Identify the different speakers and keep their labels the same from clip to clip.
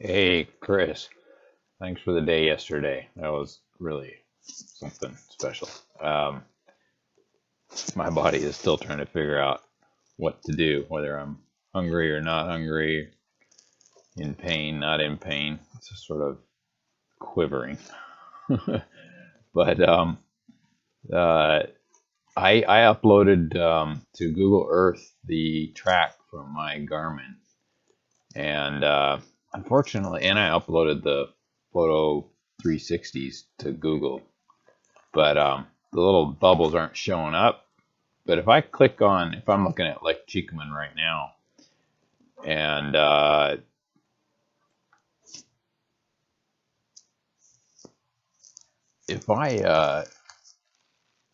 Speaker 1: Hey, Chris. Thanks for the day yesterday. That was really something special. Um, my body is still trying to figure out what to do, whether I'm hungry or not hungry, in pain, not in pain. It's just sort of quivering. But uh, I uploaded to Google Earth the track from my Garmin, and unfortunately, and I uploaded the photo 360s to Google, but the little bubbles aren't showing up. But if I click on, if I'm looking at Lake Cheekman right now, and if I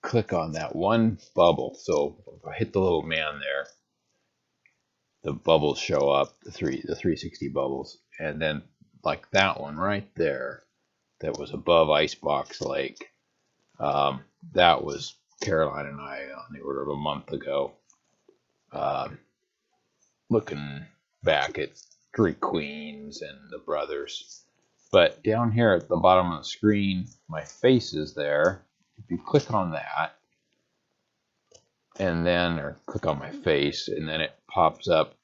Speaker 1: click on that one bubble, so if I hit the little man there, the bubbles show up, the 360 bubbles, and then like that one right there, that was above Icebox Lake. That was Caroline and I on the order of a month ago. Um, Looking back at Three Queens and the brothers. But down here at the bottom of the screen, my face is there. If you click on that, and then, or click on my face, and then it pops up,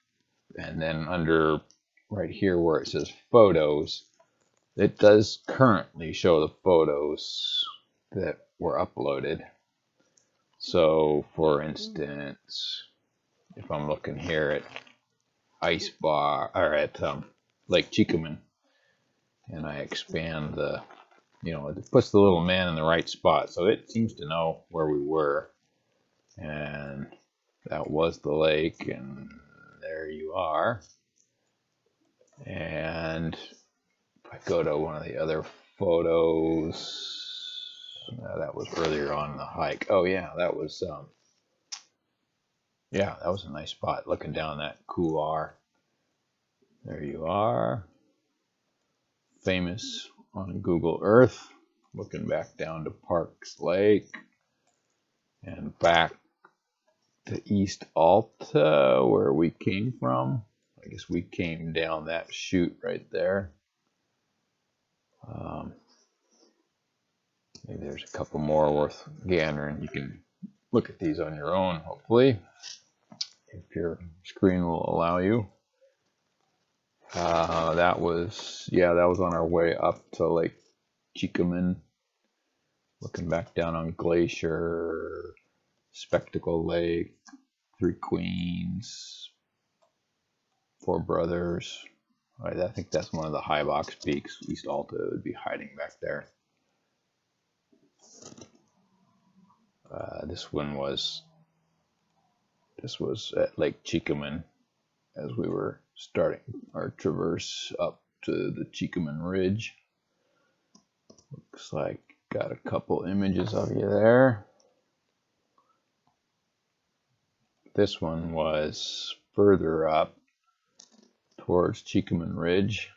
Speaker 1: and then under right here where it says photos, it does currently show the photos that were uploaded. So, for instance, if I'm looking here at Ice Bar or at Lake Cheekaman, and I expand it puts the little man in the right spot, so it seems to know where we were, and that was the lake, and there you are. And if I go to one of the other photos, that was earlier on the hike. Oh yeah, that was a nice spot looking down that couloir. There you are, famous on Google Earth, looking back down to Parks Lake and back to East Alta, where we came from. I guess we came down that chute right there. Maybe there's a couple more worth gandering. You can look at these on your own, hopefully, if your screen will allow you. That was on our way up to Lake Cheekaman, looking back down on Glacier, Spectacle Lake, Three Queens, Four Brothers. I think that's one of the high box peaks. East Alta would be hiding back there. This was at Lake Cheekaman as we were starting our traverse up to the Cheekaman Ridge. Looks like got a couple images of you there. This one was further up towards Cheekaman Ridge.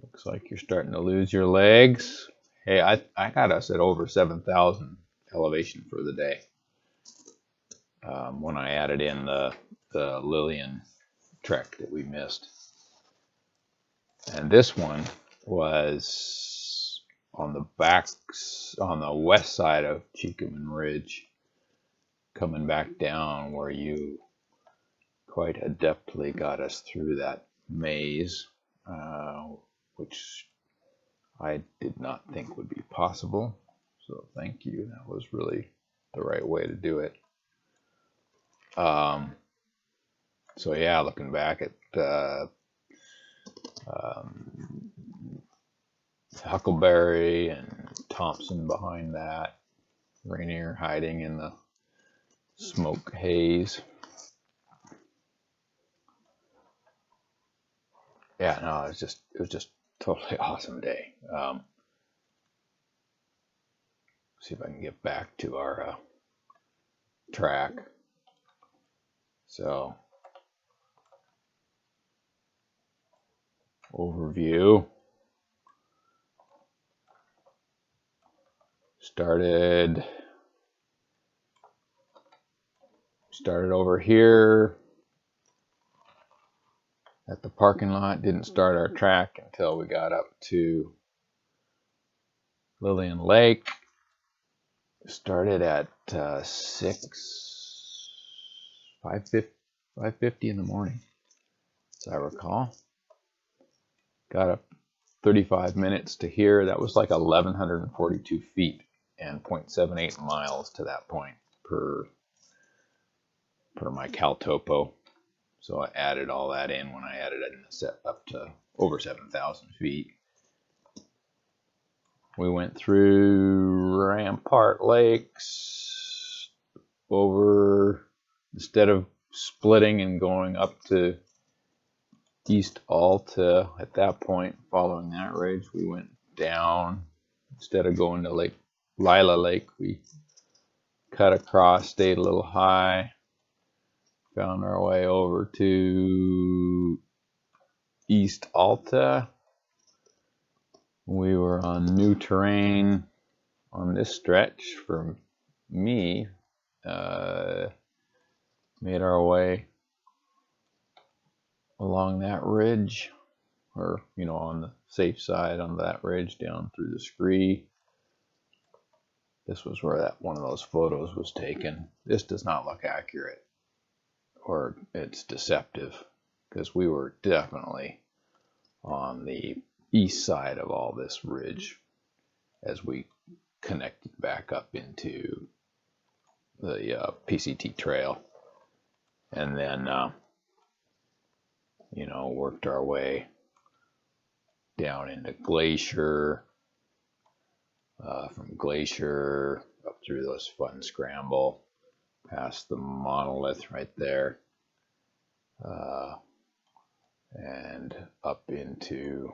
Speaker 1: Looks like you're starting to lose your legs. Hey, I got us at over 7,000 elevation for the day. When I added in the Lillian trek that we missed. And this one was on the west side of Cheekaman Ridge, coming back down where you quite adeptly got us through that maze, which I did not think would be possible. So thank you. That was really the right way to do it. So yeah, looking back at Huckleberry and Thompson behind that, Rainier hiding in the smoke haze. Yeah, no, it was just totally awesome day. See if I can get back to our track. So, overview. Started over here at the parking lot. Didn't start our track until we got up to Lillian Lake. Started at 5:50 in the morning, as I recall. Got up 35 minutes to here. That was like 1,142 feet and 0.78 miles to that point per my CalTopo. So I added all that in when I added it and set up to over 7,000 feet. We went through Rampart Lakes over, instead of splitting and going up to East Alta at that point, following that ridge, we went down. Instead of going to Lila Lake, we cut across, stayed a little high, found our way over to East Alta. We were on new terrain on this stretch for me. Made our way along that ridge, or on the safe side on that ridge down through the scree. This was where one of those photos was taken. This does not look accurate, or it's deceptive, because we were definitely on the east side of all this ridge as we connected back up into the PCT trail, and then worked our way down into Glacier, from Glacier up through those Fun Scramble, past the monolith right there, and up into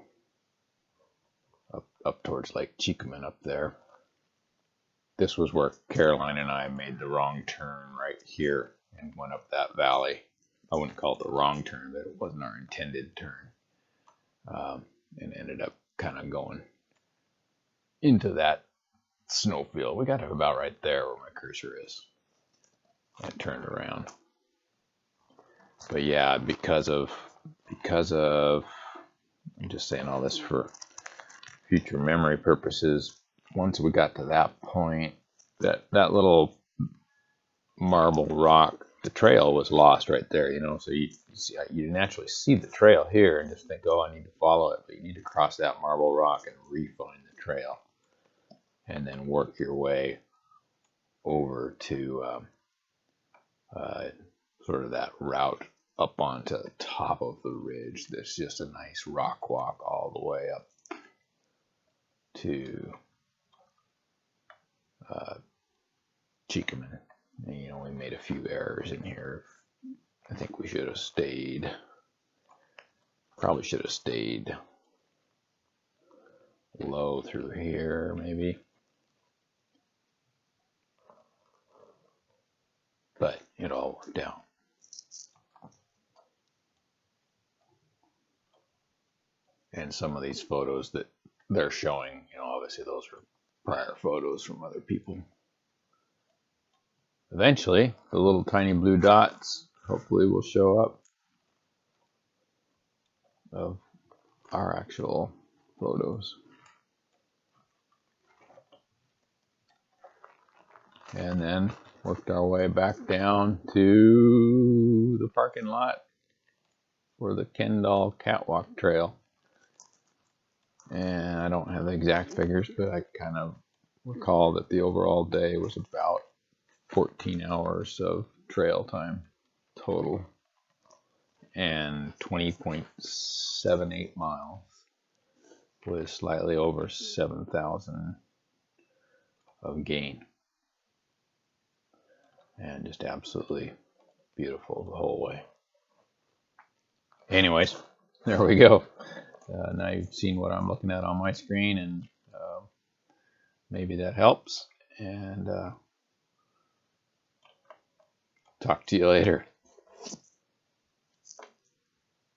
Speaker 1: up towards Lake Cheekaman up there. This was where Caroline and I made the wrong turn right here and went up that valley. I wouldn't call it the wrong turn, but it wasn't our intended turn, and ended up kind of going into that snowfield. We got to about right there where my cursor is, and turned around. But yeah, because of I'm just saying all this for future memory purposes. Once we got to that point, that little marble rock, the trail was lost right there, so you naturally see the trail here and just think, oh, I need to follow it, but you need to cross that marble rock and re-find the trail, and then work your way over to sort of that route up onto the top of the ridge. There's just a nice rock walk all the way up to Cheekaman. And, we made a few errors in here. I think we should have stayed. Probably should have stayed low through here, maybe. But it all worked out. And some of these photos that they're showing, obviously those are prior photos from other people. Eventually, the little tiny blue dots hopefully will show up of our actual photos. And then worked our way back down to the parking lot for the Kendall Catwalk Trail. And I don't have the exact figures, but I kind of recall that the overall day was about 14 hours of trail time total, and 20.78 miles with slightly over 7,000 of gain, and just absolutely beautiful the whole way. Anyways, there we go. Now you've seen what I'm looking at on my screen, and maybe that helps, and talk to you later.